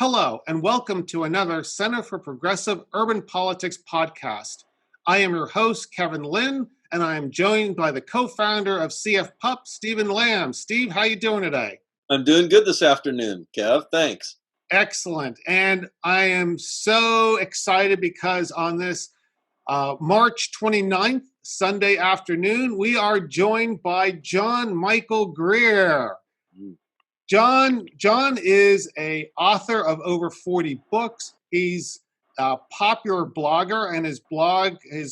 Hello, and welcome to another Center for Progressive Urban Politics podcast. I am your host, Kevin Lynn, and I am joined by the co-founder of CF Pup, Stephen Lamb. Steve, how you doing today? I'm doing good this afternoon, Kev. Thanks. Excellent. And I am so excited because on this March 29th, Sunday afternoon, we are joined by John Michael Greer. John is an author of over 40 books. He's a popular blogger, and his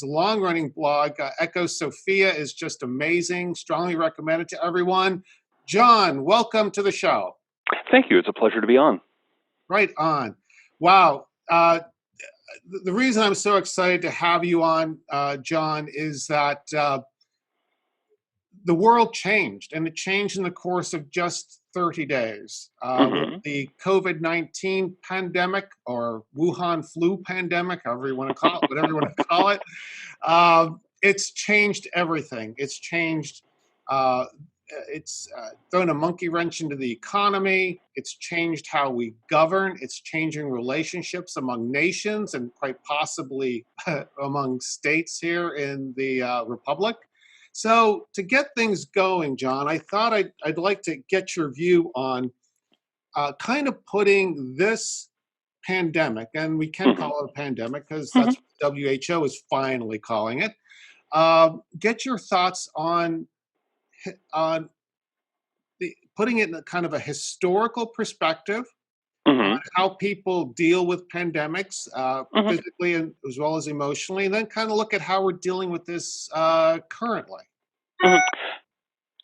long-running blog, Echo Sophia, is just amazing. Strongly recommended to everyone. John, welcome to the show. Thank you. It's a pleasure to be on. Right on. Wow. The reason I'm so excited to have you on, John, is that the world changed, and it changed in the course of just 30 days. With the COVID-19 pandemic, or Wuhan flu pandemic, however you want to call it, whatever you want to call it, it's changed everything. It's changed, it's thrown a monkey wrench into the economy. It's changed how we govern. It's changing relationships among nations and quite possibly among states here in the Republic. So to get things going, John, I thought I'd like to get your view on kind of putting this pandemic, and we can call it a pandemic because that's what WHO is finally calling it. Get your thoughts on putting it in a kind of a historical perspective, on how people deal with pandemics, physically and as well as emotionally, and then kind of look at how we're dealing with this currently.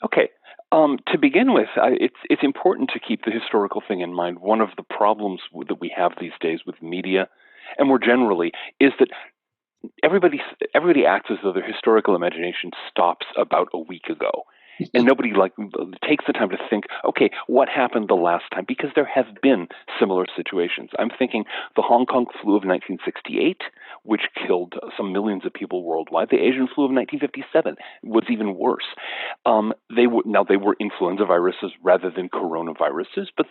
Okay. To begin with, it's important to keep the historical thing in mind. One of the problems that we have these days with media, and more generally, is that everybody acts as though their historical imagination stops about a week ago. And nobody takes the time to think, okay, what happened the last time? Because there have been similar situations. I'm thinking the Hong Kong flu of 1968, which killed some millions of people worldwide. The Asian flu of 1957 was even worse. They were influenza viruses rather than coronaviruses, but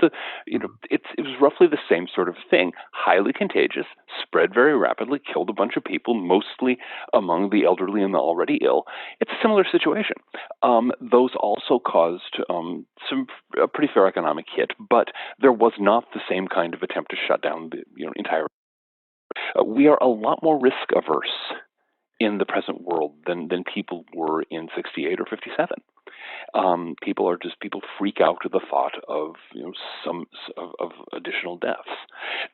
it was roughly the same sort of thing. Highly contagious, spread very rapidly, killed a bunch of people, mostly among the elderly and the already ill. It's a similar situation. Those also caused a pretty fair economic hit, but there was not the same kind of attempt to shut down the entire. We are a lot more risk averse in the present world than people were in 68 or 57. People freak out at the thought of some additional deaths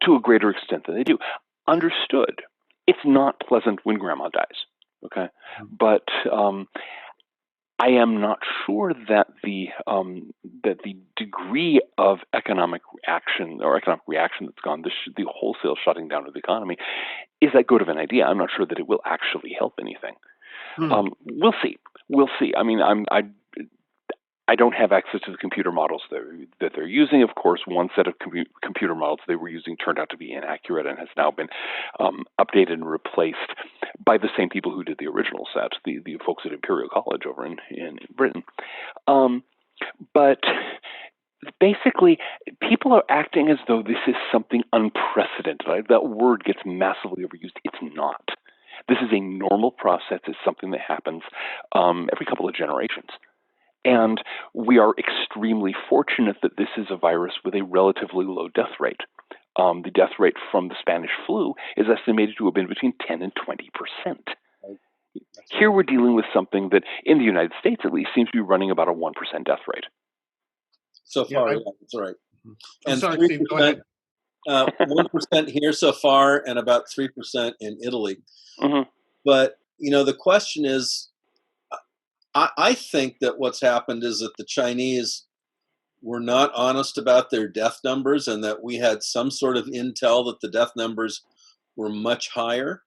to a greater extent than they do. Understood. It's not pleasant when grandma dies. Okay, but I am not sure that the degree of economic action or economic reaction that's gone, the wholesale shutting down of the economy, is that good of an idea. I'm not sure that it will actually help anything. We'll see. I mean, I don't have access to the computer models that they're using. Of course, one set of computer models they were using turned out to be inaccurate and has now been updated and replaced by the same people who did the original set, the folks at Imperial College over in Britain. But basically, people are acting as though this is something unprecedented. Right? That word gets massively overused. It's not. This is a normal process. It's something that happens every couple of generations. And we are extremely fortunate that this is a virus with a relatively low death rate. The death rate from the Spanish flu is estimated to have been between 10 and 20%. Here we're dealing with something that, in the United States at least, seems to be running about a 1% death rate. So far, yeah, that's right. And sorry, 3%, Steve, go ahead. 1% here so far, and about 3% in Italy. But the question is, I think that what's happened is that the Chinese were not honest about their death numbers, and that we had some sort of intel that the death numbers were much higher,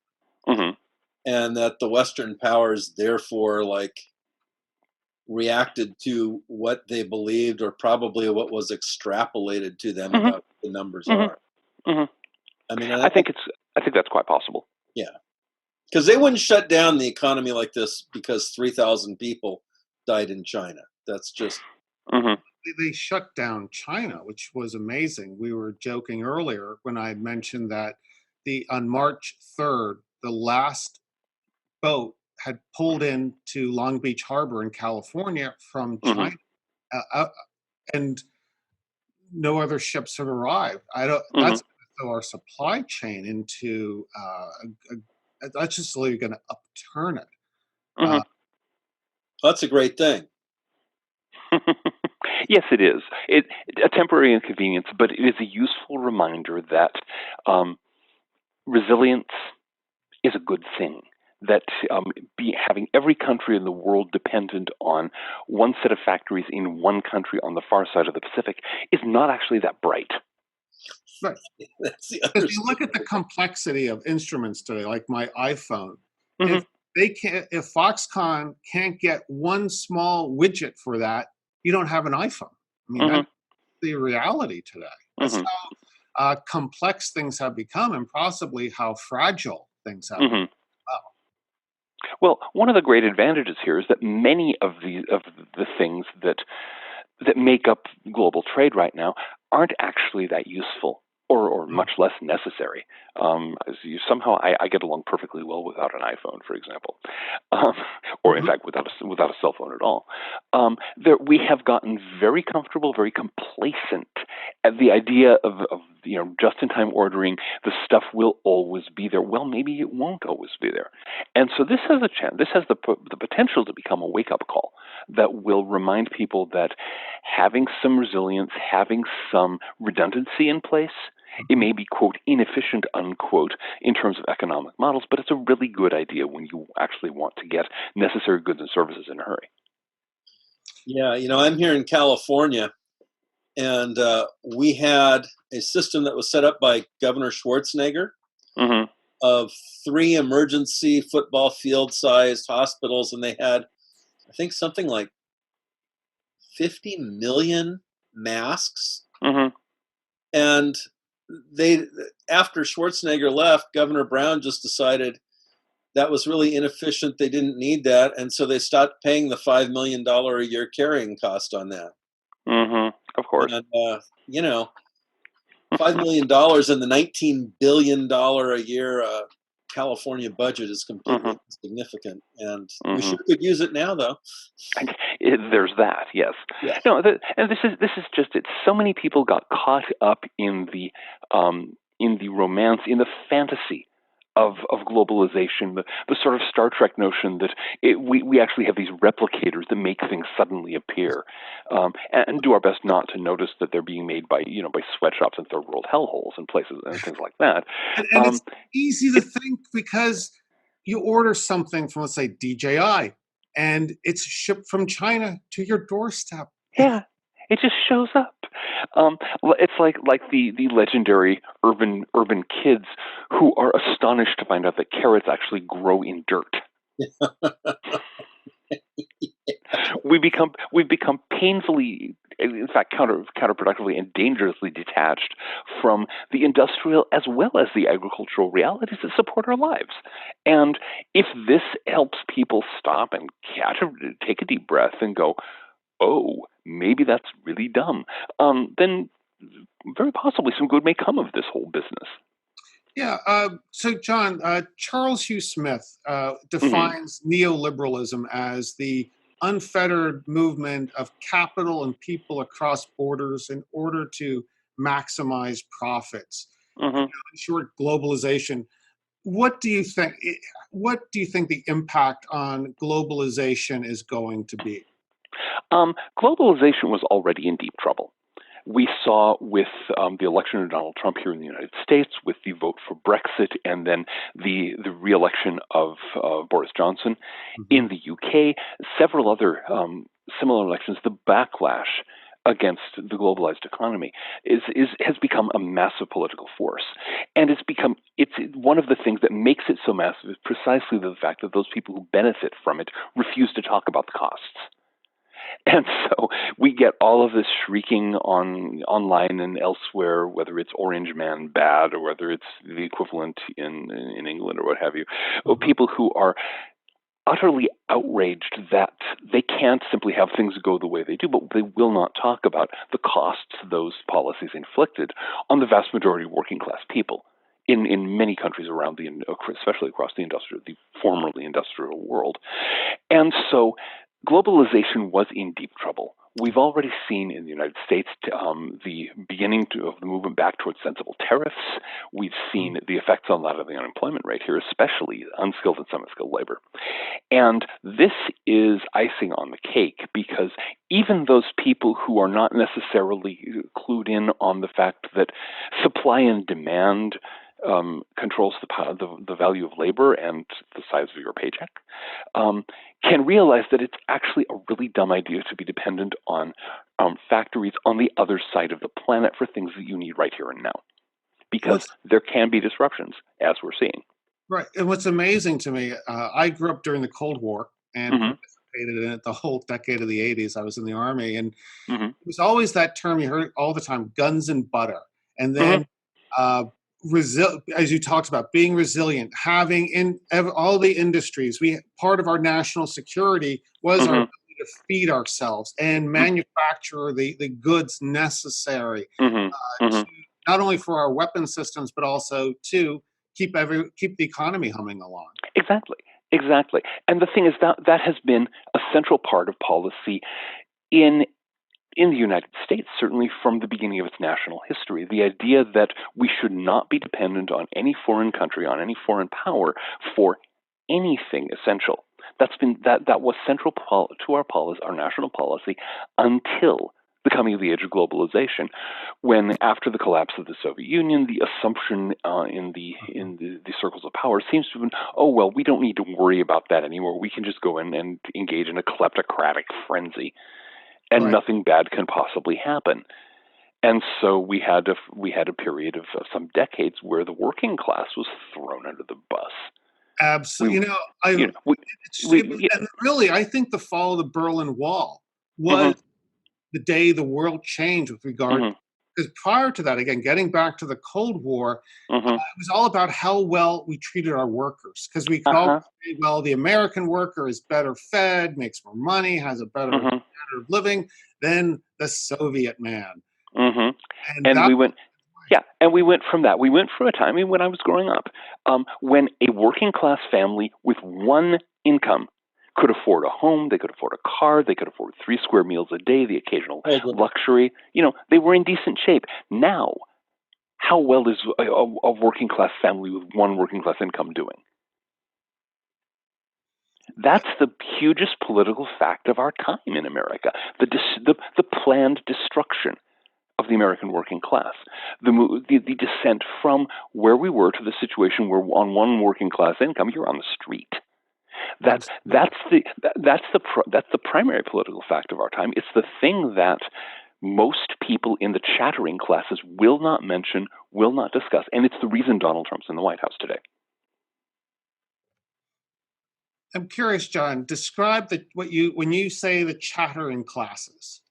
and that the Western powers therefore reacted to what they believed, or probably what was extrapolated to them about what the numbers are. I mean, I think that's quite possible. Yeah. Because they wouldn't shut down the economy like this because 3,000 people died in China. That's just they shut down China, which was amazing. We were joking earlier when I mentioned that on March 3rd, the last boat had pulled into Long Beach Harbor in California from Hmm. China, and no other ships have arrived. I don't. Hmm. That's going to throw our supply chain into. That's just really going to upturn it. Hmm. That's a great thing. Yes, it is. A temporary inconvenience, but it is a useful reminder that resilience is a good thing. That having every country in the world dependent on one set of factories in one country on the far side of the Pacific is not actually that bright. Right. That's the Because you look at the complexity of instruments today, like my iPhone. Mm-hmm. If Foxconn can't get one small widget for that, you don't have an iPhone. I mean, Mm-hmm. that's the reality today. That's Mm-hmm. how complex things have become, and possibly how fragile things have become. Mm-hmm. Well, one of the great advantages here is that many of the things that make up global trade right now aren't actually that useful or much less necessary. Somehow I get along perfectly well without an iPhone, for example, um, or in Mhm. fact without a cell phone at all. We have gotten very comfortable, very complacent at the idea of just-in-time ordering. The stuff will always be there. Well, maybe it won't always be there, and so this has a chance. This has the potential to become a wake-up call that will remind people that having some resilience, having some redundancy in place, it may be, quote, inefficient, unquote, in terms of economic models, but it's a really good idea when you actually want to get necessary goods and services in a hurry. Yeah, I'm here in California, and we had a system that was set up by Governor Schwarzenegger Mm-hmm. of 3 emergency football field-sized hospitals, and they had, I think, something like 50 million masks. Mm-hmm. And after Schwarzenegger left, Governor Brown just decided that was really inefficient. They didn't need that, and so they stopped paying the $5 million a year carrying cost on that. Mm-hmm. Of course. And $5 million in the $19 billion a year California budget is completely Mm-hmm. insignificant, and we Mm-hmm. sure could use it now, though. There's that, yes. Yeah. No, and this is just it. So many people got caught up in the romance, in the fantasy of globalization, the sort of Star Trek notion that we actually have these replicators that make things suddenly appear, and do our best not to notice that they're being made by by sweatshops and third world hellholes and places and things like that. And it's easy to think because you order something from, let's say, DJI, and it's shipped from China to your doorstep. Yeah, it just shows up. It's like the legendary urban kids who are astonished to find out that carrots actually grow in dirt. We've become painfully, in fact, counterproductively and dangerously detached from the industrial as well as the agricultural realities that support our lives. And if this helps people stop and take a deep breath and go, oh, maybe that's really dumb, then very possibly some good may come of this whole business. Yeah. So, John, Charles Hugh Smith Mm-hmm. defines neoliberalism as the unfettered movement of capital and people across borders in order to maximize profits. Mm-hmm. In short, globalization. What do you think? What do you think the impact on globalization is going to be? Globalization was already in deep trouble. We saw with the election of Donald Trump here in the United States, with the vote for Brexit, and then the re-election of Boris Johnson Mhm. in the UK, several other similar elections. The backlash against the globalized economy has become a massive political force, and it's one of the things that makes it so massive is precisely the fact that those people who benefit from it refuse to talk about the costs. And so we get all of this shrieking online and elsewhere, whether it's Orange Man bad or whether it's the equivalent in England or what have you, of Mhm. people who are utterly outraged that they can't simply have things go the way they do, but they will not talk about the costs those policies inflicted on the vast majority of working class people in many countries around especially across the formerly industrial world. And so globalization was in deep trouble. We've already seen in the United States the beginning of the movement back towards sensible tariffs. We've seen the effects on that of the unemployment rate here, especially unskilled and semi-skilled labor. And this is icing on the cake, because even those people who are not necessarily clued in on the fact that supply and demand controls the value of labor and the size of your paycheck, can realize that it's actually a really dumb idea to be dependent on factories on the other side of the planet for things that you need right here and now, because there can be disruptions, as we're seeing. Right. And what's amazing to me, I grew up during the Cold War and participated in it the whole decade of the 80s. I was in the Army, and it was always that term you heard all the time, guns and butter. And then as you talked about, being resilient, having in all the industries, part of our national security was our ability to feed ourselves and manufacture the goods necessary to, not only for our weapon systems, but also to keep the economy humming along. Exactly. And the thing is that has been a central part of policy in the United States, certainly from the beginning of its national history. The idea that we should not be dependent on any foreign country, on any foreign power for anything essential. That was central to our national policy until the coming of the age of globalization, when, after the collapse of the Soviet Union, the assumption in the circles of power seems to have been, oh, well, we don't need to worry about that anymore. We can just go in and engage in a kleptocratic frenzy, and nothing bad can possibly happen. And so we had a period of some decades where the working class was thrown under the bus. Absolutely. And really, I think the fall of the Berlin Wall was the day the world changed with regard, because prior to that, again, getting back to the Cold War, it was all about how well we treated our workers, because we could all say, well, the American worker is better fed, makes more money, has a better standard of living than the Soviet man. And we went. Yeah, and we went from that. We went from a time when I was growing up, when a working class family with one income could afford a home, they could afford a car, they could afford 3 square meals a day, the occasional luxury. They were in decent shape. Now, how well is a working class family with one working class income doing? That's the hugest political fact of our time in America, the planned destruction of the American working class, the descent from where we were to the situation where on one working class income you're on the street. That's the primary political fact of our time. It's the thing that most people in the chattering classes will not mention, will not discuss, and it's the reason Donald Trump's in the White House today. I'm curious, John. Describe when you say the chattering classes.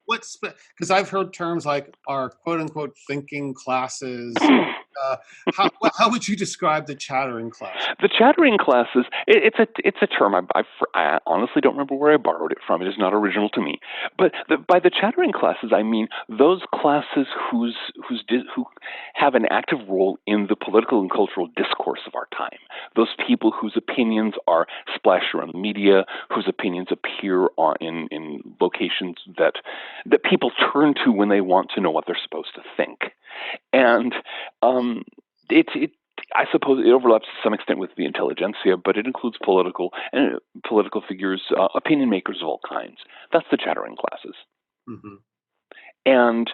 Because I've heard terms like our quote unquote thinking classes. How would you describe the chattering class? The chattering classes, it's a term. I honestly don't remember where I borrowed it from. It is not original to me. But by the chattering classes, I mean those classes who have an active role in the political and cultural discourse of our time. Those people whose opinions are splashed around the media, whose opinions appear in locations that people turn to when they want to know what they're supposed to think. And I suppose it overlaps to some extent with the intelligentsia, but it includes political figures, opinion makers of all kinds. That's the chattering classes. And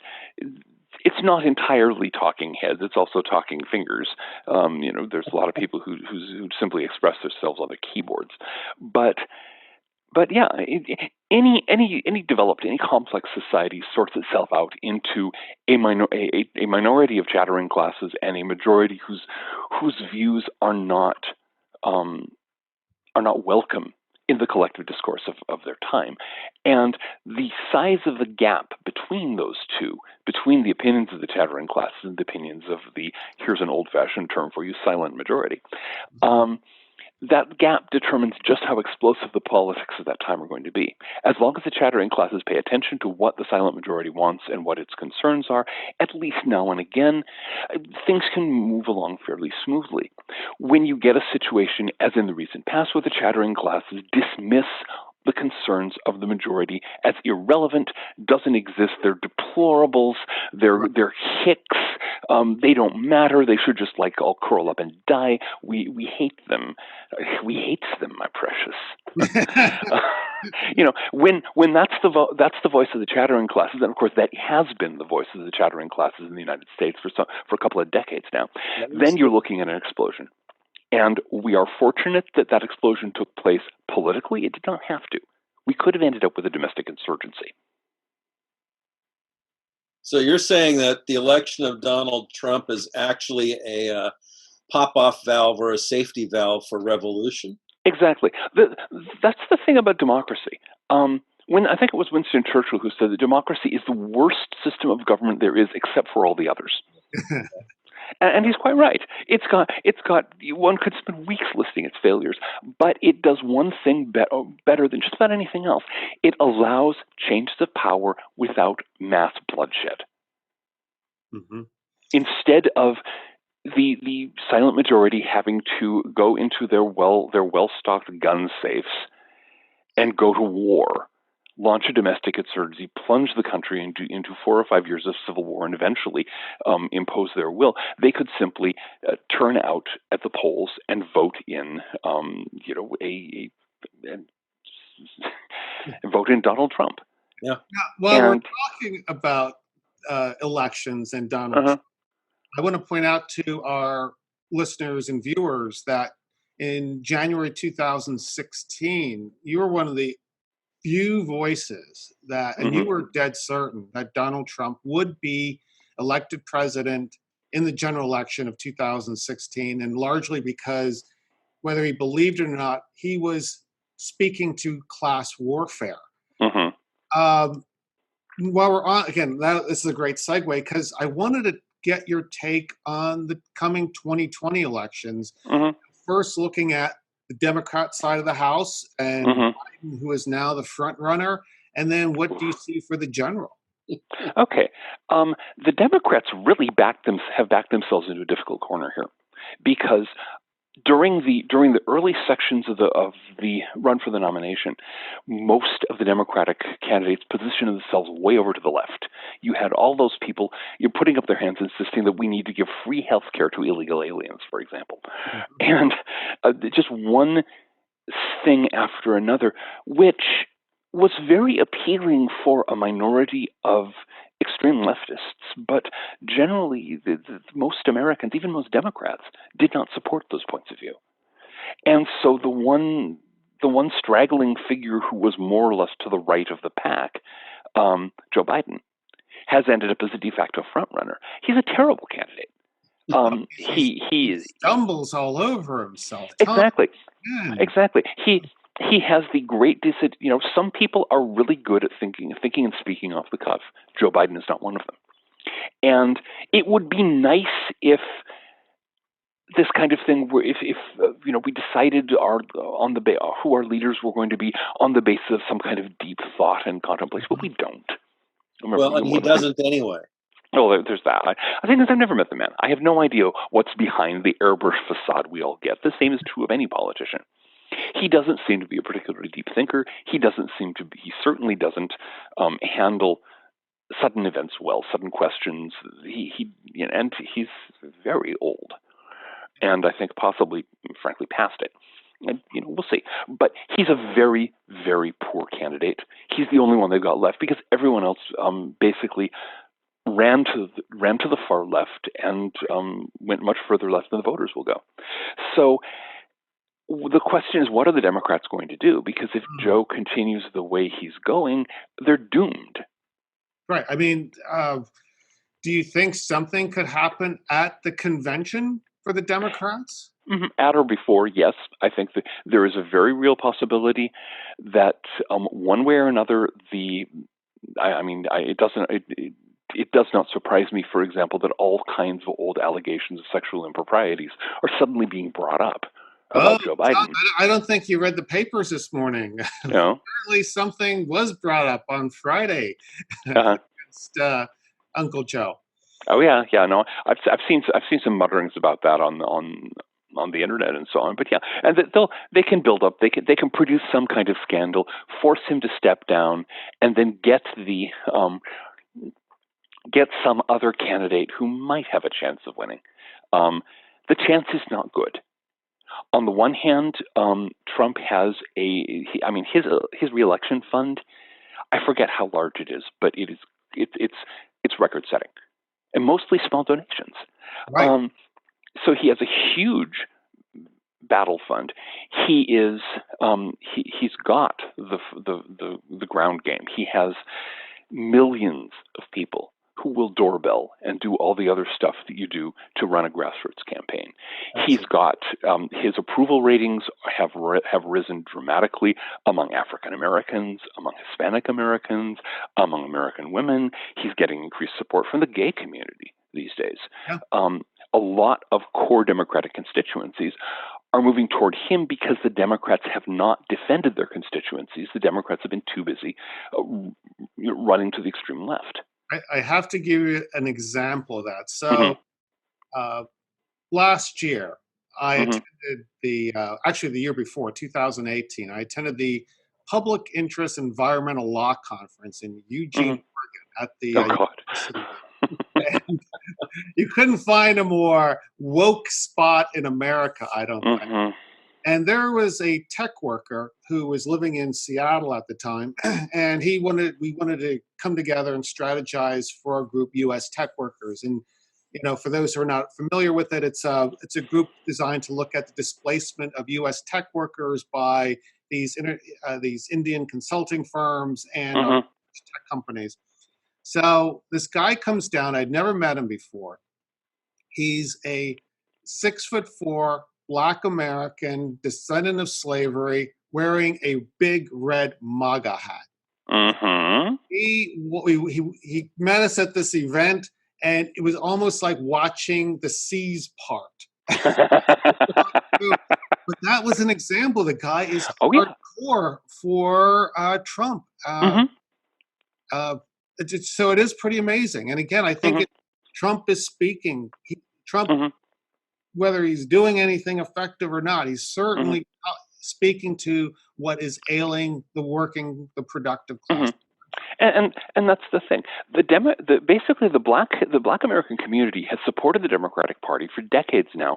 it's not entirely talking heads. It's also talking fingers. There's a lot of people who simply express themselves on the keyboards. But yeah, any developed, any complex society sorts itself out into a minority of chattering classes and a majority whose views are not welcome in the collective discourse of their time. And the size of the gap between those two, between the opinions of the chattering classes and the opinions of here's an old-fashioned term for you, silent majority, that gap determines just how explosive the politics of that time are going to be. As long as the chattering classes pay attention to what the silent majority wants and what its concerns are, at least now and again, things can move along fairly smoothly. When you get a situation, as in the recent past, where the chattering classes dismiss the concerns of the majority as irrelevant, doesn't exist, they're deplorables, they're hicks, they don't matter, they should just all curl up and die. We hate them. We hate them, my precious. When that's the voice of the chattering classes, and of course that has been the voice of the chattering classes in the United States for a couple of decades now, then you're looking at an explosion. And we are fortunate that that explosion took place politically. It did not have to. We could have ended up with a domestic insurgency. So you're saying that the election of Donald Trump is actually a pop-off valve or a safety valve for revolution? Exactly. That's the thing about democracy. When I think it was Winston Churchill who said that democracy is the worst system of government there is, except for all the others. And he's quite right. It's got. One could spend weeks listing its failures, but it does one thing better than just about anything else. It allows changes of power without mass bloodshed. Mm-hmm. Instead of the silent majority having to go into their well-stocked gun safes and go to war, launch a domestic insurgency, plunge the country into 4 or 5 years of civil war, and eventually impose their will, they could simply turn out at the polls and vote in, vote in Donald Trump. Yeah. While we're talking about elections and Donald Trump, I want to point out to our listeners and viewers that in January 2016, you were one of the few voices that, and you were dead certain that Donald Trump would be elected president in the general election of 2016, and largely because, whether he believed it or not, he was speaking to class warfare. While we're on, again, this is a great segue, because I wanted to get your take on the coming 2020 elections. First, looking at the Democrat side of the House and Biden, who is now the front runner, and then what do you see for the general? Okay, the Democrats really have backed themselves into a difficult corner here, because during the early sections of the run for the nomination, most of the Democratic candidates positioned themselves way over to the left. You had all those people putting up their hands, insisting that we need to give free health care to illegal aliens, for example, and just one thing after another, which was very appealing for a minority of extreme leftists, but generally most Americans, even most Democrats, did not support those points of view. And so the one straggling figure who was more or less to the right of the pack, Joe Biden, has ended up as a de facto frontrunner. He's a terrible candidate. He stumbles all over himself. Exactly. He has the great some people are really good at thinking and speaking off the cuff. Joe Biden is not one of them. And it would be nice if this kind of thing were, if we decided who our leaders were going to be on the basis of some kind of deep thought and contemplation, but we don't. And he doesn't anyway. Oh, there's that. I think I've never met the man. I have no idea what's behind the airbrush facade we all get. The same is true of any politician. He doesn't seem to be a particularly deep thinker. He certainly doesn't handle sudden events well, sudden questions. And he's very old, and I think possibly, frankly, past it. And, we'll see. But he's a very, very poor candidate. He's the only one they've got left, because everyone else basically ran to the far left and went much further left than the voters will go. So the question is, what are the Democrats going to do? Because if Joe continues the way he's going, they're doomed. Right. I mean, do you think something could happen at the convention for the Democrats? At or before, yes. I think that there is a very real possibility that one way or another, it does not surprise me, for example, that all kinds of old allegations of sexual improprieties are suddenly being brought up. Oh, about Joe Tom, Biden. I don't think you read the papers this morning. You know, Apparently, something was brought up on Friday uh, against Uncle Joe. oh yeah, no, I've seen some mutterings about that on the internet and so on. But yeah, and they can build up, they can produce some kind of scandal, force him to step down, and then get some other candidate who might have a chance of winning. The chance is not good. On the one hand, Trump has his reelection fund. I forget how large it is, but it's record setting, and mostly small donations. Right. So he has a huge battle fund. He's got the ground game. He has millions of people who will doorbell and do all the other stuff that you do to run a grassroots campaign. Absolutely. He's got his approval ratings have risen dramatically among African Americans, among Hispanic Americans, among American women. He's getting increased support from the gay community these days. Yeah. A lot of core Democratic constituencies are moving toward him because the Democrats have not defended their constituencies. The Democrats have been too busy running to the extreme left. I have to give you an example of that. So last year, I attended actually the year before, 2018, I attended the Public Interest Environmental Law Conference in Eugene, Oregon at the university there. And you couldn't find a more woke spot in America, I don't think. And there was a tech worker who was living in Seattle at the time, and we wanted to come together and strategize for our group, U.S. tech workers. And for those who are not familiar with it, it's a group designed to look at the displacement of U.S. tech workers by these Indian consulting firms and tech companies. So this guy comes down. I'd never met him before. He's a 6'4" Black American, descendant of slavery, wearing a big red MAGA hat. He met us at this event, and it was almost like watching the seas part. But that was an example. The guy is hardcore for Trump. So it is pretty amazing. And again, I think Trump is speaking. Trump, whether he's doing anything effective or not, he's certainly speaking to what is ailing the productive class. And that's the thing. Basically the Black American community has supported the Democratic Party for decades now,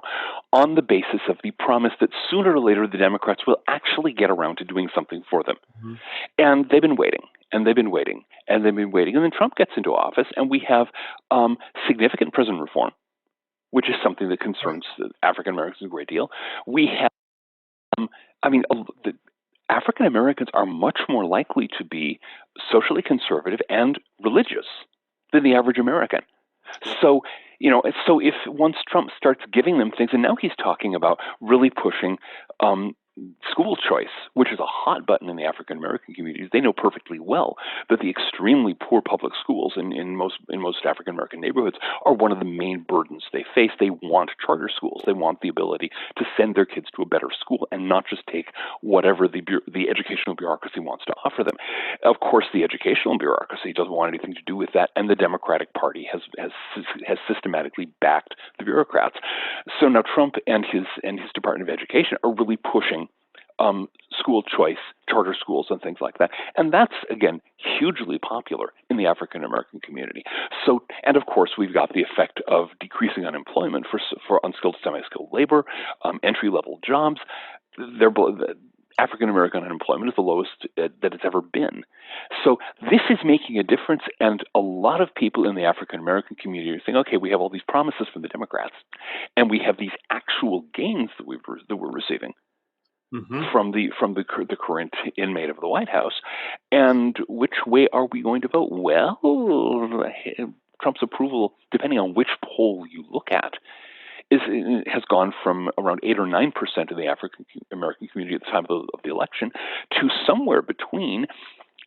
on the basis of the promise that sooner or later the Democrats will actually get around to doing something for them. And they've been waiting, and they've been waiting, and they've been waiting, and then Trump gets into office, and we have significant prison reform, which is something that concerns African Americans a great deal. We have, the African Americans are much more likely to be socially conservative and religious than the average American. So, if once Trump starts giving them things, and now he's talking about really pushing school choice, which is a hot button in the African American communities. They know perfectly well that the extremely poor public schools in most African American neighborhoods are one of the main burdens they face. They want charter schools. They want the ability to send their kids to a better school and not just take whatever the educational bureaucracy wants to offer them. Of course, the educational bureaucracy doesn't want anything to do with that, and the Democratic Party has systematically backed the bureaucrats. So now Trump and his Department of Education are really pushing school choice, charter schools, and things like that. And that's, again, hugely popular in the African American community. So, and of course, we've got the effect of decreasing unemployment for unskilled, semi-skilled labor, entry-level jobs. African American unemployment is the lowest that it's ever been. So this is making a difference, and a lot of people in the African American community are saying, okay, we have all these promises from the Democrats, and we have these actual gains that we're receiving. From the current inmate of the White House, and which way are we going to vote? Well, Trump's approval, depending on which poll you look at, has gone from around 8 or 9% in the African American community at the time of the election to somewhere between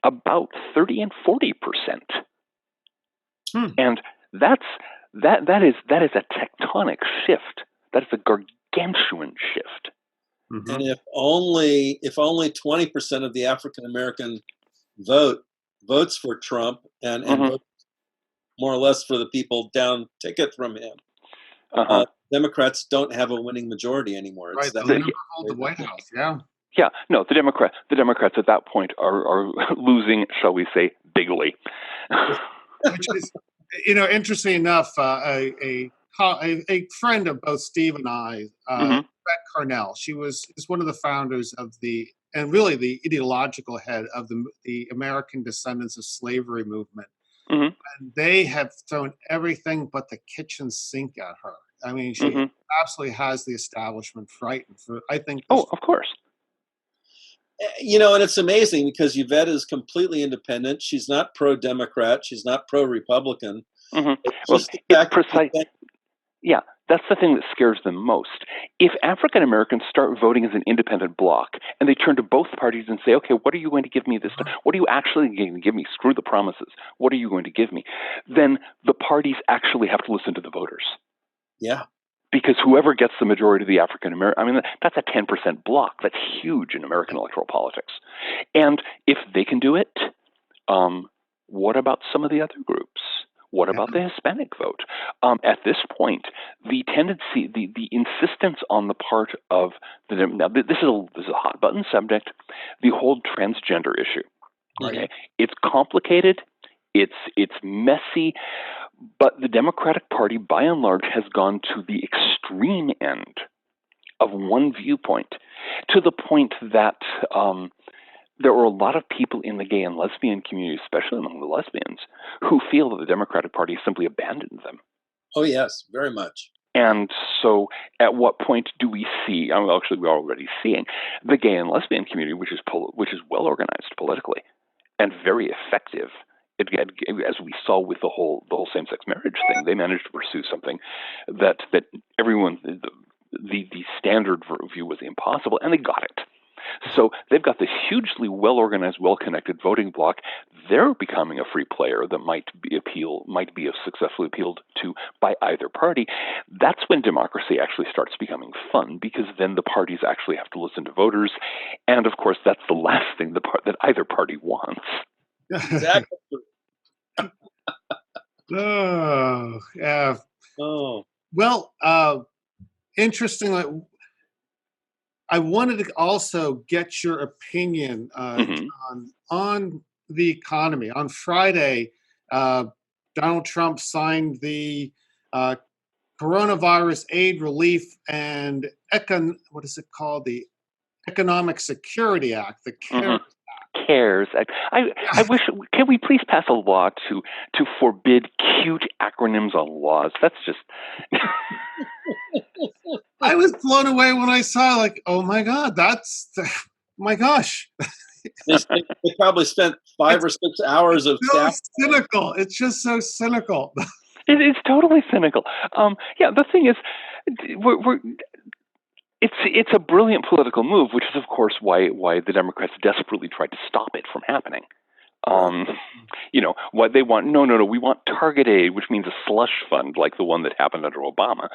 about 30 and 40%, and that is a tectonic shift. That is a gargantuan shift. Mm-hmm. And if only 20% of the African American votes for Trump and votes more or less for the people down ticket from him, Democrats don't have a winning majority anymore. Right, they'll never hold the White House. Yeah. Yeah, no, the Democrats at that point are losing, shall we say, bigly. Which is, interesting enough, a friend of both Steve and I, Beth Carnell, she is one of the founders of and really the ideological head of the American Descendants of Slavery movement. And they have thrown everything but the kitchen sink at her. I mean, she absolutely has the establishment frightened. I think. Oh, of course. And it's amazing because Yvette is completely independent. She's not pro-Democrat. She's not pro-Republican. Well, it's precise. Yeah, that's the thing that scares them most. If African Americans start voting as an independent bloc and they turn to both parties and say, okay, what are you going to give me this time? What are you actually going to give me? Screw the promises. What are you going to give me? Then the parties actually have to listen to the voters. Yeah. Because whoever gets the majority of the African American, I mean, that's a 10% block. That's huge in American electoral politics. And if they can do it, what about some of the other groups? What about the Hispanic vote? At this point, the tendency, the insistence on the part of now this is a hot button subject, the whole transgender issue. Right. Okay, it's complicated, it's messy, but the Democratic Party, by and large, has gone to the extreme end of one viewpoint, to the point that there are a lot of people in the gay and lesbian community, especially among the lesbians, who feel that the Democratic Party simply abandoned them. Oh, yes, very much. And so at what point do we see, actually we're already seeing, the gay and lesbian community, which is well organized politically and very effective, as we saw with the whole same-sex marriage thing, they managed to pursue something that everyone, the standard view was impossible, and they got it. So they've got this hugely well-organized, well-connected voting bloc. They're becoming a free player that might be successfully appealed to by either party. That's when democracy actually starts becoming fun, because then the parties actually have to listen to voters, and of course that's the last thing that either party wants. Exactly. Oh, yeah. Oh. Well, interestingly, I wanted to also get your opinion on the economy. On Friday, Donald Trump signed the Coronavirus Aid Relief and what is it called? The Economic Security Act, the CARES Act. I wish. Can we please pass a law to forbid cute acronyms on laws? That's just. I was blown away when I saw, like, oh my God, my gosh. They probably spent 5 or 6 hours of staff. Cynical. It's just so cynical. It's totally cynical. The thing is, it's a brilliant political move, which is, of course, why the Democrats desperately tried to stop it from happening. What they want, no, we want target aid, which means a slush fund like the one that happened under Obama.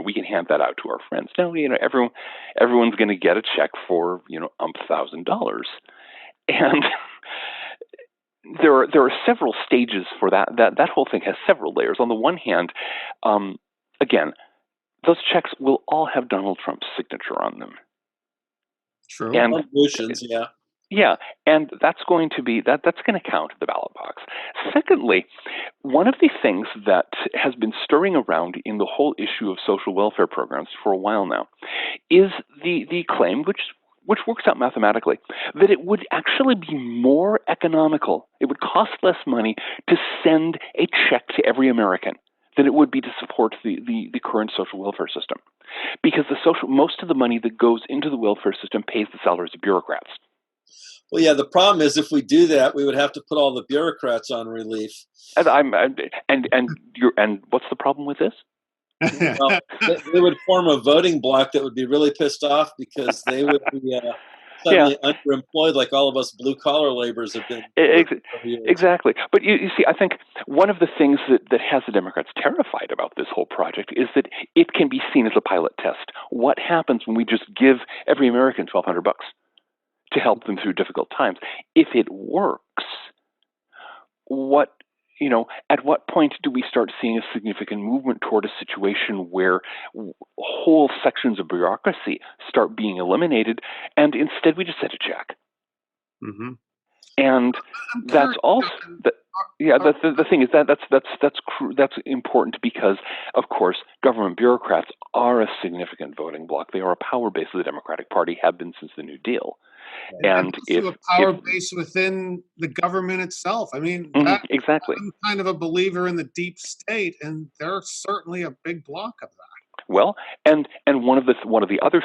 We can hand that out to our friends. No, everyone's going to get a check for, $1,000. And there are several stages for that. That whole thing has several layers. On the one hand, again, those checks will all have Donald Trump's signature on them. True. And contributions, yeah. Yeah, and that's going to count at the ballot box. Secondly, one of the things that has been stirring around in the whole issue of social welfare programs for a while now is the claim, which works out mathematically, that it would actually be more economical, it would cost less money to send a check to every American than it would be to support the current social welfare system. Because most of the money that goes into the welfare system pays the salaries of bureaucrats. Well, yeah, the problem is if we do that, we would have to put all the bureaucrats on relief. And what's the problem with this? Well, they would form a voting bloc that would be really pissed off because they would be suddenly underemployed, like all of us blue-collar laborers have been for years. Exactly. But you see, I think one of the things that has the Democrats terrified about this whole project is that it can be seen as a pilot test. What happens when we just give every American $1,200 to help them through difficult times? If it works, at what point do we start seeing a significant movement toward a situation where whole sections of bureaucracy start being eliminated, and instead we just send a check? Mm-hmm. And that's also the thing is that's important because, of course, government bureaucrats are a significant voting bloc. They are a power base of the Democratic Party, have been since the New Deal. And if a power base within the government itself. I mean, exactly. I'm kind of a believer in the deep state, and they're certainly a big block of that. Well, and one of the other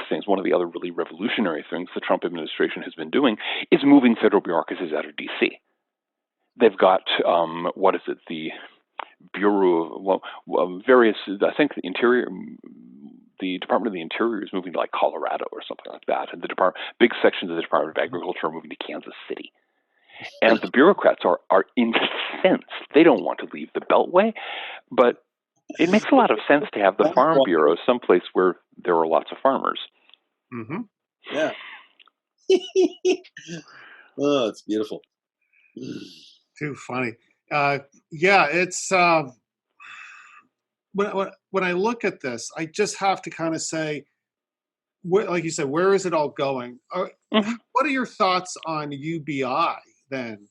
really revolutionary things the Trump administration has been doing is moving federal bureaucracies out of D.C. They've got the Bureau of various. I think the Department of the Interior is moving to like Colorado or something like that, and big sections of the Department of Agriculture are moving to Kansas City. And the bureaucrats are incensed. They don't want to leave the Beltway, but it makes a lot of sense to have the Farm Bureau someplace where there are lots of farmers. Mm-hmm. Yeah. Oh, it's beautiful. Too funny. It's when I look at this, I just have to kind of say, like you said, where is it all going? What are your thoughts on UBI then,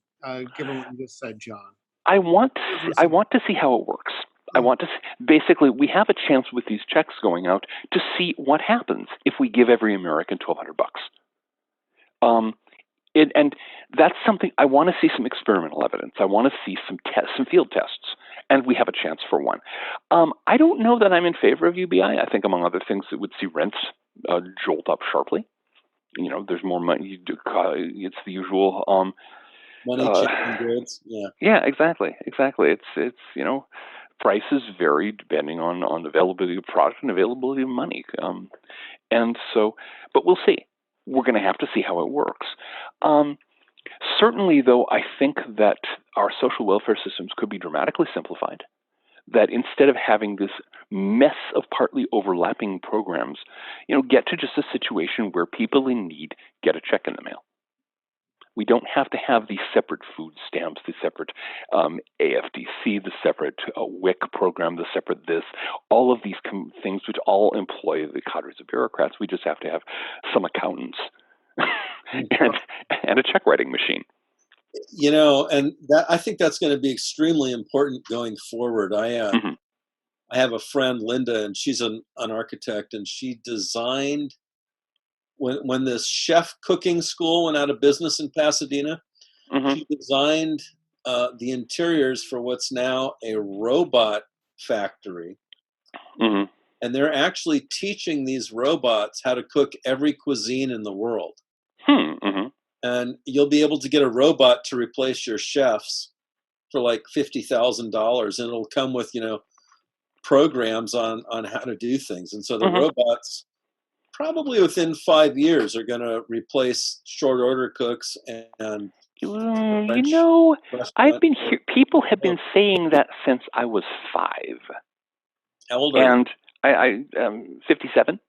given what you just said, John? I want to see how it works. I want to see, basically, we have a chance with these checks going out to see what happens if we give every American $1,200. And that's something I want to see some experimental evidence. I want to see some field tests, and we have a chance for one. I don't know that I'm in favor of UBI. I think, among other things, it would see rents jolt up sharply. There's more money. It's the usual money changing goods. Yeah. Yeah, exactly. It's prices vary depending on availability of product and availability of money. And so, but we'll see. We're going to have to see how it works. Certainly, though, I think that our social welfare systems could be dramatically simplified. That instead of having this mess of partly overlapping programs, get to just a situation where people in need get a check in the mail. We don't have to have these separate food stamps, the separate AFDC, the separate WIC program, the separate this, all of these things which all employ the cadres of bureaucrats. We just have to have some accountants and a check writing machine. And that I think that's going to be extremely important going forward. I have a friend, Linda, and she's an architect, and she designed. When this chef cooking school went out of business in Pasadena, she designed the interiors for what's now a robot factory. And they're actually teaching these robots how to cook every cuisine in the world. And you'll be able to get a robot to replace your chefs for like $50,000, and it'll come with, programs on how to do things. And so the robots, probably within 5 years, are going to replace short order cooks and I've been here. People have been saying that since I was 5. How old are you? And I'm 57.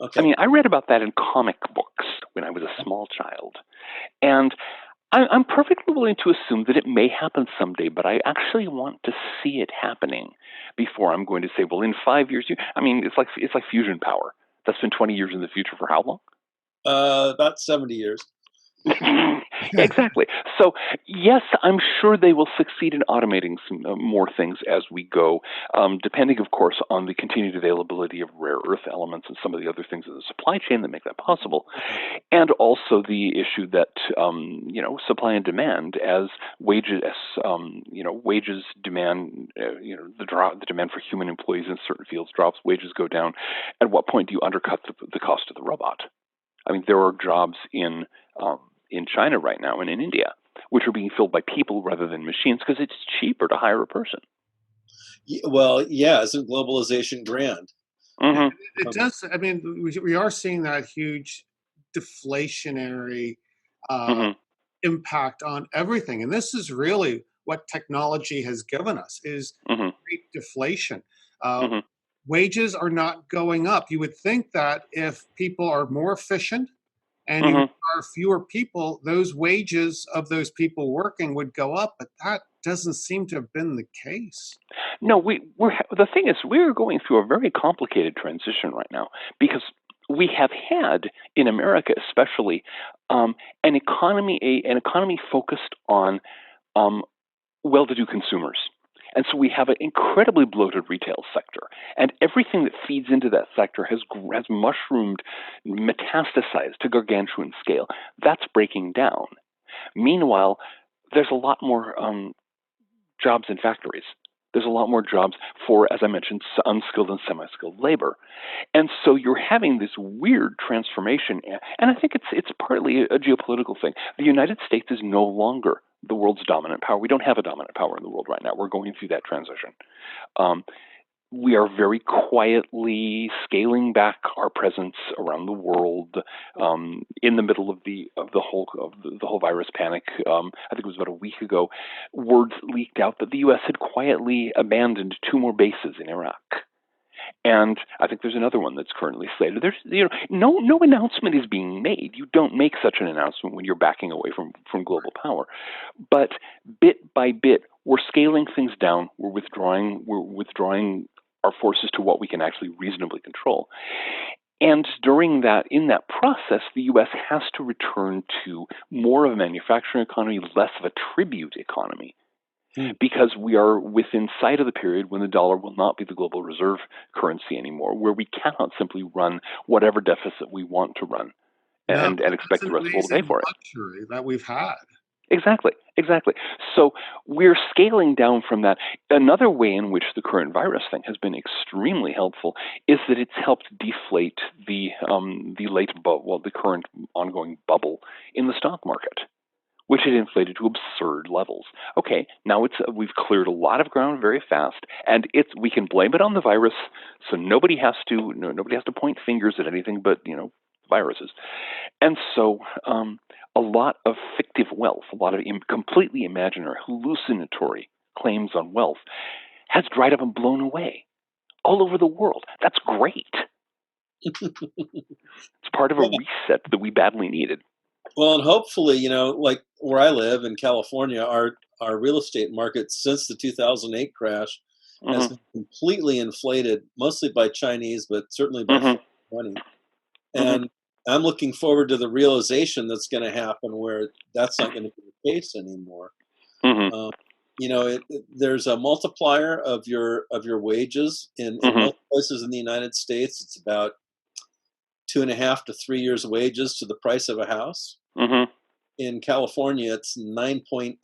Okay. I mean, I read about that in comic books when I was a small child, and I'm perfectly willing to assume that it may happen someday. But I actually want to see it happening before I'm going to say, well, in 5 years. It's like fusion power. That's been 20 years in the future for how long? About 70 years. Exactly. So, yes, I'm sure they will succeed in automating some more things as we go, depending, of course, on the continued availability of rare earth elements and some of the other things in the supply chain that make that possible. And also the issue that, supply and demand, as wages demand, the demand for human employees in certain fields drops, wages go down. At what point do you undercut the cost of the robot? I mean, there are jobs in China right now and in India, which are being filled by people rather than machines because it's cheaper to hire a person. Well, yeah, isn't globalization grand? It does. I mean, we are seeing that huge deflationary Mm-hmm. impact on everything. And this is really what technology has given us is Mm-hmm. great deflation. Mm-hmm. Wages are not going up. You would think that if people are more efficient and you Mm-hmm. are fewer people, those wages of those people working would go up, but that doesn't seem to have been the case. No, the thing is, we're going through a very complicated transition right now because we have had in America, especially, an economy focused on well-to-do consumers. And so we have an incredibly bloated retail sector, and everything that feeds into that sector has mushroomed, metastasized to gargantuan scale. That's breaking down. Meanwhile, there's a lot more jobs in factories. There's a lot more jobs for, as I mentioned, unskilled and semi-skilled labor. And so you're having this weird transformation. And I think it's partly a geopolitical thing. The United States is no longer the world's dominant power. We don't have a dominant power in the world right now. We're going through that transition. We are very quietly scaling back our presence around the world. In the middle of the whole virus panic, I think it was about a week ago, words leaked out that the U.S. had quietly abandoned 2 more bases in Iraq. And I think there's another one that's currently slated. There's no announcement is being made. You don't make such an announcement when you're backing away from global power. But bit by bit, we're scaling things down. We're withdrawing our forces to what we can actually reasonably control. And in that process, the U.S. has to return to more of a manufacturing economy, less of a tribute economy. Because we are within sight of the period when the dollar will not be the global reserve currency anymore, where we cannot simply run whatever deficit we want to run and expect the rest of the world to pay for it. Luxury that we've had. Exactly. So we're scaling down from that. Another way in which the current virus thing has been extremely helpful is that it's helped deflate the current ongoing bubble in the stock market, which had inflated to absurd levels. Okay, now we've cleared a lot of ground very fast, and we can blame it on the virus, so nobody has to point fingers at anything but viruses. And so a lot of fictive wealth, a lot of completely imaginary, hallucinatory claims on wealth has dried up and blown away all over the world. That's great. It's part of a reset that we badly needed. Well, and hopefully, like where I live in California, our real estate market since the 2008 crash has been completely inflated, mostly by Chinese, but certainly by foreign money. And I'm looking forward to the realization that's going to happen where that's not going to be the case anymore. There's a multiplier of your wages in most places in the United States. It's about 2.5 to 3 years' wages to the price of a house. In California, it's 9.8.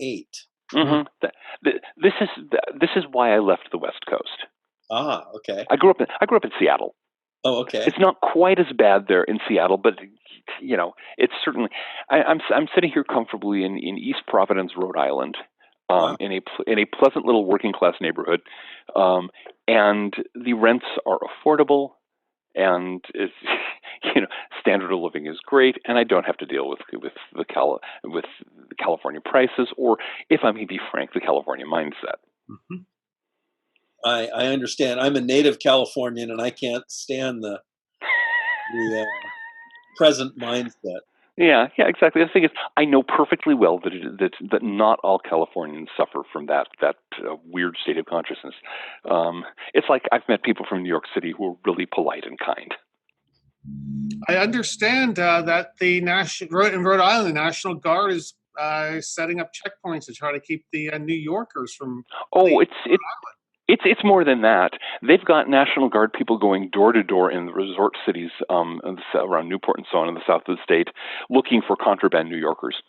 This is why I left the West Coast. Ah, okay. I grew up in Seattle. Oh, okay. It's not quite as bad there in Seattle, but it's certainly. I'm sitting here comfortably in East Providence, Rhode Island, in a pleasant little working class neighborhood, and the rents are affordable, and it's, standard of living is great, and I don't have to deal with the California prices, or, if I may be frank, the California mindset. I understand. I'm a native Californian, and I can't stand the present mindset. Yeah, exactly. The thing is, I know perfectly well that not all Californians suffer from that weird state of consciousness. It's like I've met people from New York City who are really polite and kind. I understand that in Rhode Island, the National Guard is setting up checkpoints to try to keep the New Yorkers from. It's more than that. They've got National Guard people going door to door in the resort cities around Newport and so on in the south of the state, looking for contraband New Yorkers.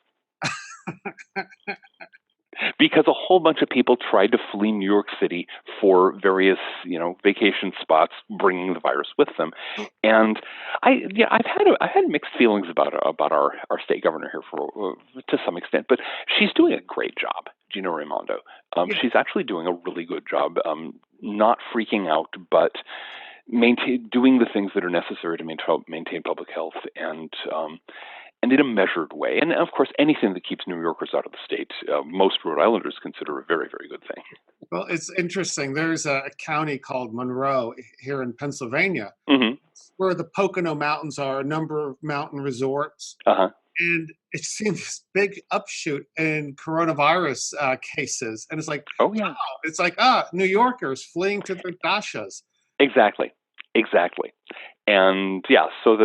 Because a whole bunch of people tried to flee New York City for various, vacation spots, bringing the virus with them, and I've had mixed feelings about our state governor here to some extent, but she's doing a great job, Gina Raimondo. She's actually doing a really good job, not freaking out, but doing the things that are necessary to maintain public health, and in a measured way. And of course, anything that keeps New Yorkers out of the state, most Rhode Islanders consider a very, very good thing. Well, it's interesting. There's a county called Monroe here in Pennsylvania, where the Pocono Mountains are, a number of mountain resorts. And it's seen this big upshoot in coronavirus cases. And it's like, wow, it's like, New Yorkers fleeing to their dashas. Exactly. And so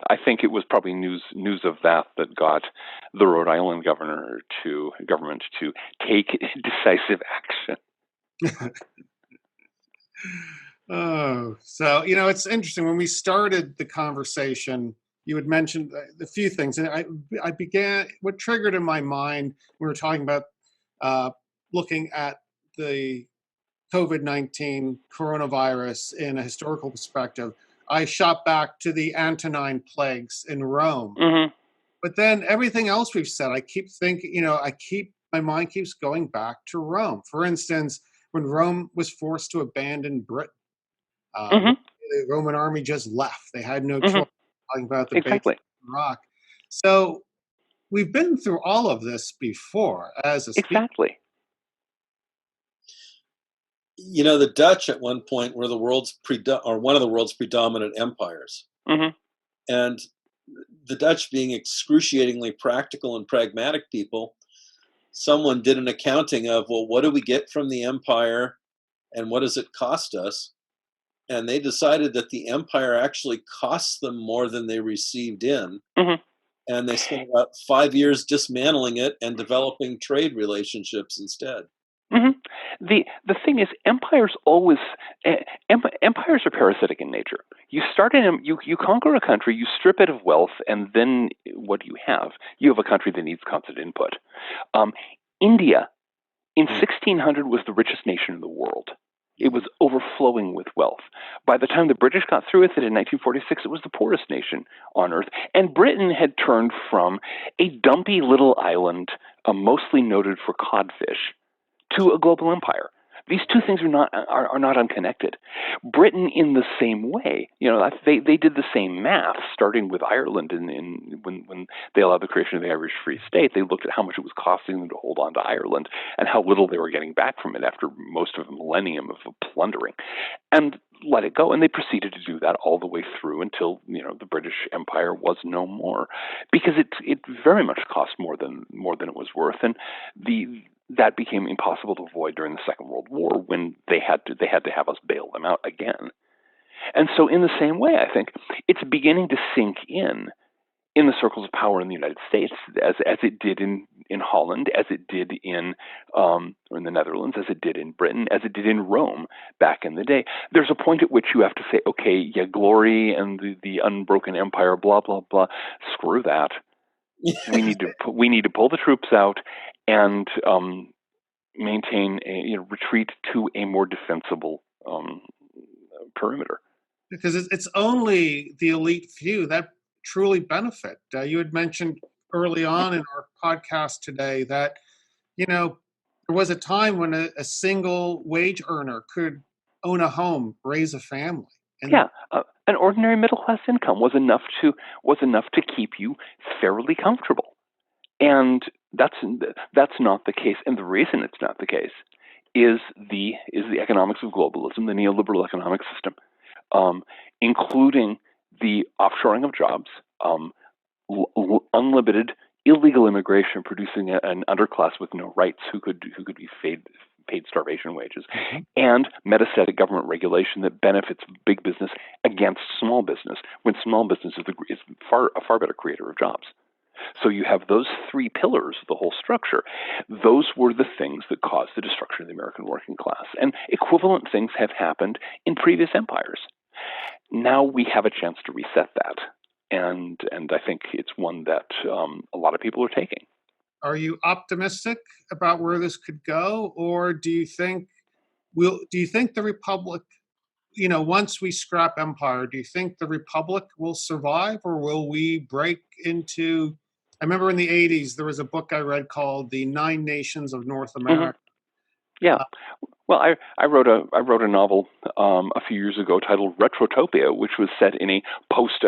I think it was probably news of that got the Rhode Island government to take decisive action. So it's interesting. When we started the conversation, you had mentioned a few things, and I began. What triggered in my mind, we were talking about looking at the COVID-19 coronavirus in a historical perspective. I shot back to the Antonine plagues in Rome. But then everything else we've said, I keep thinking, my mind keeps going back to Rome. For instance, when Rome was forced to abandon Britain, the Roman army just left. They had no choice. Talking about the base of Iraq. So we've been through all of this before as a species. The Dutch at one point were one of the world's predominant empires. And the Dutch, being excruciatingly practical and pragmatic people, someone did an accounting of, well, what do we get from the empire and what does it cost us? And they decided that the empire actually cost them more than they received in. And they spent about 5 years dismantling it and developing trade relationships instead. The thing is, empires always empires are parasitic in nature. You start you conquer a country, you strip it of wealth, and then what do you have? You have a country that needs constant input. India in 1600 was the richest nation in the world. It was overflowing with wealth. By the time the British got through with it in 1946, it was the poorest nation on earth. And Britain had turned from a dumpy little island, mostly noted for codfish, to a global empire. These two things are not unconnected. Britain, in the same way, they did the same math, starting with Ireland. When they allowed the creation of the Irish Free State, they looked at how much it was costing them to hold on to Ireland and how little they were getting back from it after most of a millennium of plundering, and let it go. And they proceeded to do that all the way through until the British Empire was no more, because it very much cost more than it was worth, and that became impossible to avoid during the Second World War, when they had to have us bail them out again. And so in the same way, I think it's beginning to sink in the circles of power in the United States, as it did in Holland, as it did or in the Netherlands, as it did in Britain, as it did in Rome back in the day. There's a point at which you have to say, okay, glory and the unbroken empire, blah, blah, blah, screw that. We need to pull the troops out and maintain retreat to a more defensible perimeter. Because it's only the elite few that truly benefit. You had mentioned early on in our podcast today that there was a time when a single wage earner could own a home, raise a family. An ordinary middle class income was enough to keep you fairly comfortable, and that's not the case. And the reason it's not the case is the economics of globalism, the neoliberal economic system, including the offshoring of jobs, unlimited illegal immigration, producing an underclass with no rights who could be paid starvation wages, and metastatic government regulation that benefits big business against small business, when small business is a far better creator of jobs. So you have those three pillars of the whole structure. Those were the things that caused the destruction of the American working class. And equivalent things have happened in previous empires. Now we have a chance to reset that. And I think it's one that a lot of people are taking. Are you optimistic about where this could go, or do you think the Republic, once we scrap empire, do you think the Republic will survive, or will we break into? I remember in the 80s there was a book I read called "The Nine Nations of North America," Yeah. Well, I wrote a novel a few years ago titled Retrotopia, which was set in a post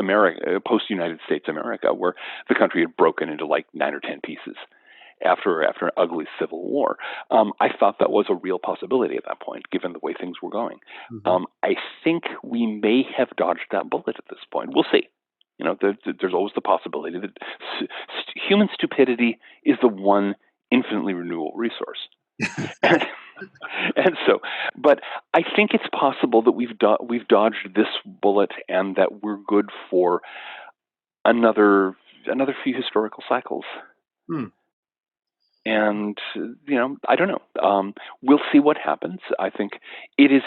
United States America, where the country had broken into like 9 or 10 pieces after an ugly civil war. I thought that was a real possibility at that point, given the way things were going. I think we may have dodged that bullet at this point. We'll see. There's always the possibility that human stupidity is the one infinitely renewable resource. And so, but I think it's possible that we've dodged this bullet, and that we're good for another few historical cycles. And I don't know. We'll see what happens. I think it is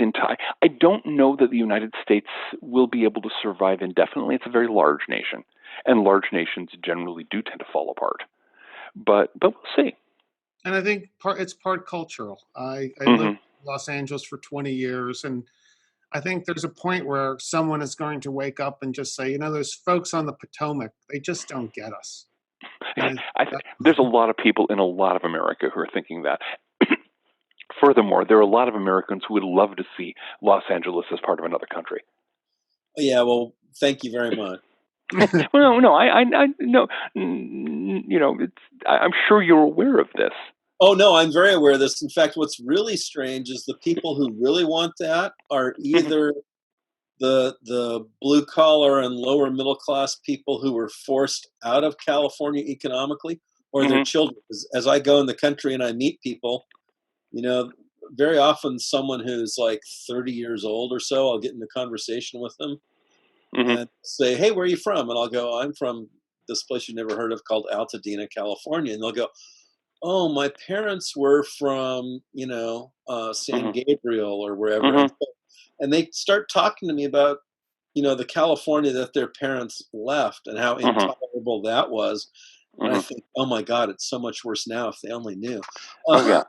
I don't know that the United States will be able to survive indefinitely. It's a very large nation, and large nations generally do tend to fall apart. But we'll see. And I think it's part cultural. I lived in Los Angeles for 20 years, and I think there's a point where someone is going to wake up and just say, those folks on the Potomac, they just don't get us. There's a lot of people in a lot of America who are thinking that. Furthermore, there are a lot of Americans who would love to see Los Angeles as part of another country. Yeah, well, thank you very much. Well, no, I no, I'm sure you're aware of this. Oh no, I'm very aware of this. In fact, what's really strange is the people who really want that are either the blue collar and lower middle class people who were forced out of California economically, or their children. As I go in the country and I meet people, very often someone who's like 30 years old or so, I'll get into conversation with them and say, "Hey, where are you from?" And I'll go, "I'm from this place you never heard of called Altadena, California." And they'll go, "Oh, my parents were from, San Gabriel or wherever." And they start talking to me about, the California that their parents left and how intolerable that was. And I think, oh my God, it's so much worse now if they only knew. Oh yeah.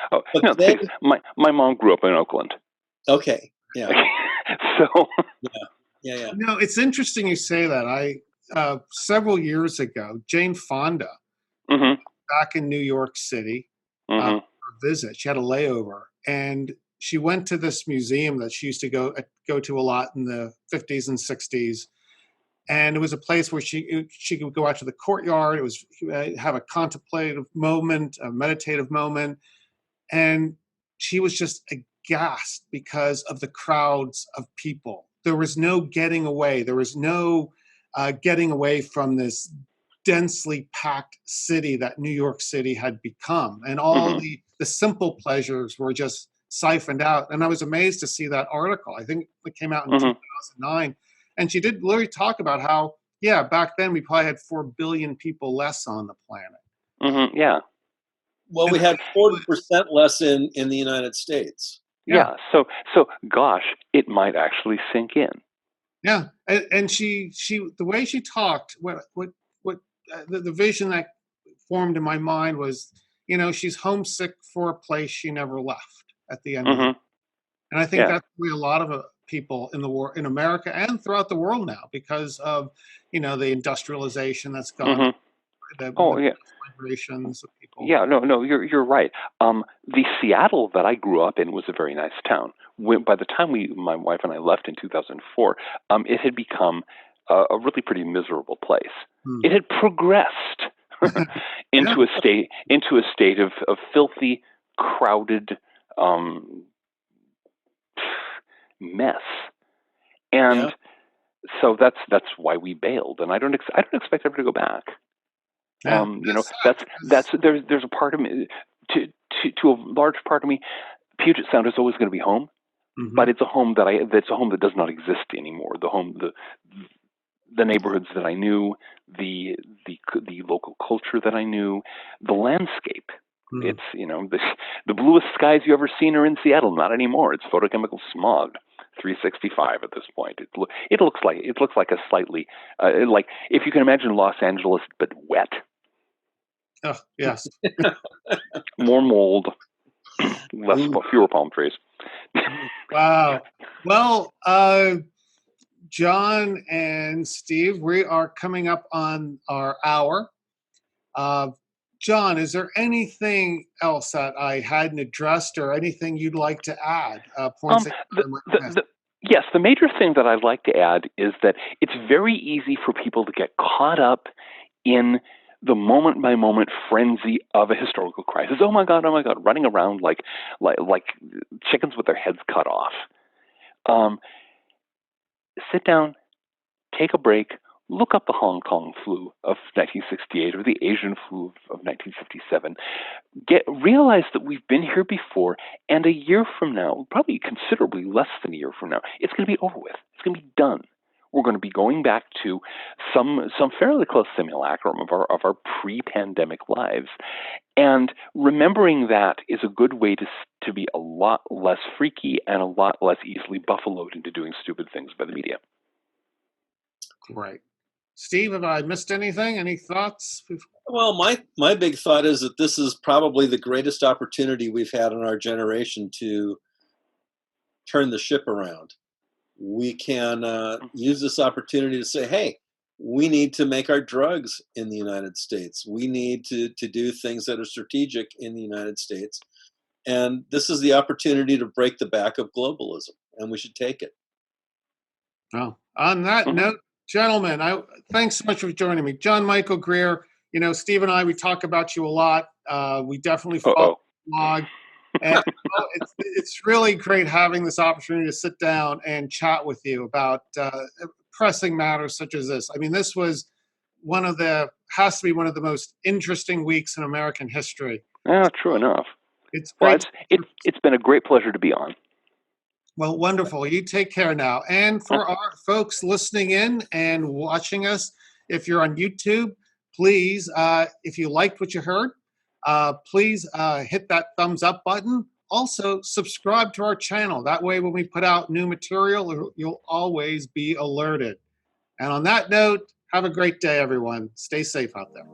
But no, my mom grew up in Oakland. Okay. Yeah. So. Yeah. It's interesting you say that. Several years ago, Jane Fonda, back in New York City, for a visit. She had a layover, and she went to this museum that she used to go to a lot in the 50s and 60s. And it was a place where she could go out to the courtyard. It was have a contemplative moment, a meditative moment. And she was just aghast because of the crowds of people. There was no getting away. There was no getting away from this densely packed city that New York City had become. And all the simple pleasures were just siphoned out. And I was amazed to see that article. I think it came out in 2009. And she did literally talk about how, back then we probably had 4 billion people less on the planet. Yeah. Well, we had 40% less in the United States. Yeah. So gosh, it might actually sink in. Yeah. And she the way she talked, the vision that formed in my mind was, she's homesick for a place she never left at the end of it. And I think that's where a lot of people in America and throughout the world now, because of, the industrialization that's gone. Migrations of people. Yeah, no, you're right. The Seattle that I grew up in was a very nice town. By the time my wife and I left in 2004, it had become a really pretty miserable place. It had progressed into a state of filthy, crowded mess, and so that's why we bailed. And I don't expect ever to go back. There's a part of me, to a large part of me, Puget Sound is always going to be home, but it's a home that does not exist anymore. The neighborhoods that I knew, the local culture that I knew, the landscape. It's the bluest skies you ever seen are in Seattle. Not anymore. It's photochemical smog. 365 at this point. It looks like a slightly like if you can imagine Los Angeles but wet. Oh, yes. More mold, fewer palm trees. Wow. Well, John and Steve, we are coming up on our hour. John, is there anything else that I hadn't addressed or anything you'd like to add? Points that I might miss? Yes, the major thing that I'd like to add is that it's very easy for people to get caught up in the moment-by-moment frenzy of a historical crisis. Oh my God, running around like chickens with their heads cut off. Sit down, take a break, look up the Hong Kong flu of 1968 or the Asian flu of 1957. Realize that we've been here before, and a year from now, probably considerably less than a year from now, it's going to be over with. It's going to be done. We're going to be going back to some fairly close simulacrum of our pre-pandemic lives. And remembering that is a good way to be a lot less freaky and a lot less easily buffaloed into doing stupid things by the media. Great. Steve, have I missed anything? Any thoughts? Well, my big thought is that this is probably the greatest opportunity we've had in our generation to turn the ship around. We can use this opportunity to say, hey, we need to make our drugs in the United States. We need to do things that are strategic in the United States. And this is the opportunity to break the back of globalism, and we should take it. Well, on that note, gentlemen, thanks so much for joining me. John Michael Greer, Steve and I, we talk about you a lot. We definitely follow the blog. And it's really great having this opportunity to sit down and chat with you about pressing matters such as this. I mean, this was has to be one of the most interesting weeks in American history. Yeah, true enough. It's great. Well, it's been a great pleasure to be on. Well, wonderful. You take care now. And for our folks listening in and watching us, if you're on YouTube, please, if you liked what you heard, please hit that thumbs up button. Also, subscribe to our channel. That way, when we put out new material, you'll always be alerted. And on that note, have a great day, everyone. Stay safe out there.